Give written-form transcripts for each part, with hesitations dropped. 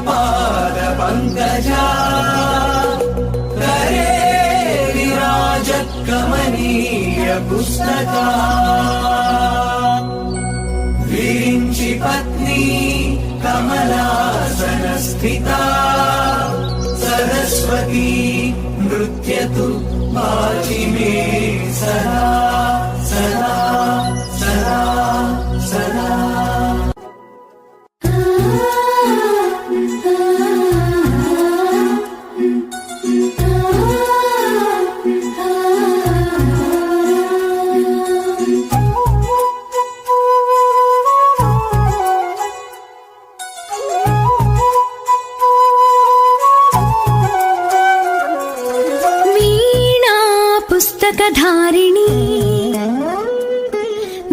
पादपङ्कजा करे विराजत्कमनीय पुस्तका विरिञ्चि पत्नी कमलासनस्थिता सरस्वती नृत्यतु वाचि मे सदा सदा सदा सदा। पुस्तकधारिणी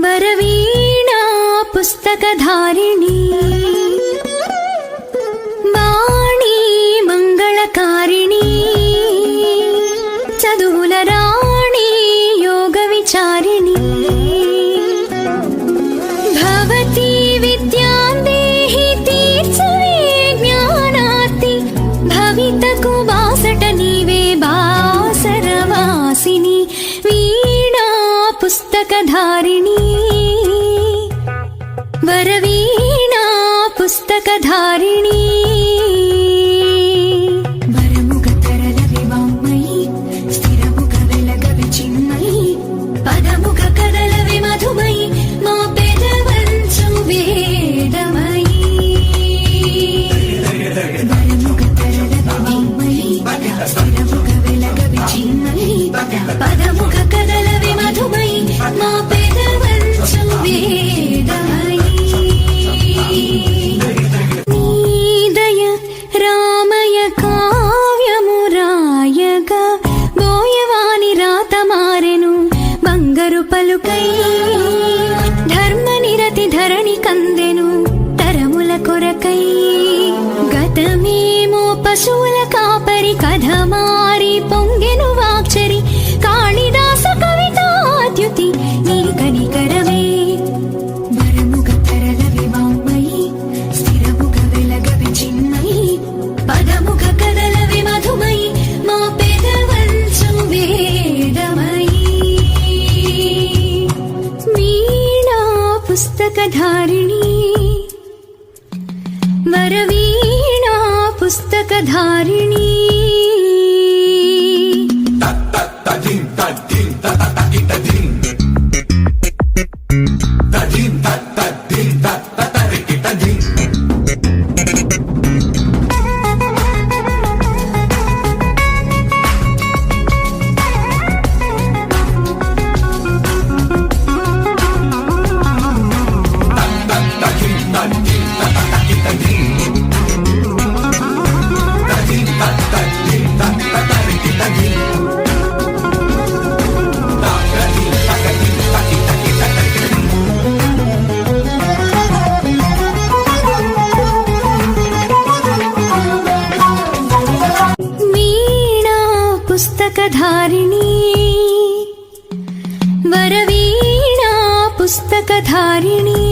वरवीणा पुस्तकधारिणी वाणी मंगलकारिणी चदुल राणी योग विचारिणी भवती विद्यां देहि तीर्चवे ज्ञानार्ति भवितकु बासट नीवे बासरवासिनी वीणा पुस्तकधारिणी वरवीणा पुस्तकधारिणी वरमुख तरल विवामयी स्थिरमुख वेलग विचिन्मयी पदमुख कदल विमधुमयी मा पेदवंचु वेदमयी वरमुख तरल विवामयी स्थिरमुख वेलग विचिन्मयी पदमुख कदल विमधुमयी मा पेदवंचु वेदमयी నీదయ రామయ కావ్యమురాయగా బోయవాని రాత మారెను బంగరు పలుకై ధర్మ నిరతి ధరణి కందెను తరముల కొరకై గతమేమో పశువుల కాపరి కథ మారి పొంగెను వాక్చరి కాళిదాస కవితాద్యుతి నీ కనికరమే వరముగ తరల వివామయీ స్థిరముగ వెలగ విచిన్మయీ పదముగ కదల విమధుమయీ మా పెదవంచు వేదమయీ వీణా పుస్తకధారిణీ వరవీణా పుస్తకధారిణీ पुस्तकधारिणी वरवीणा पुस्तकधारिणी।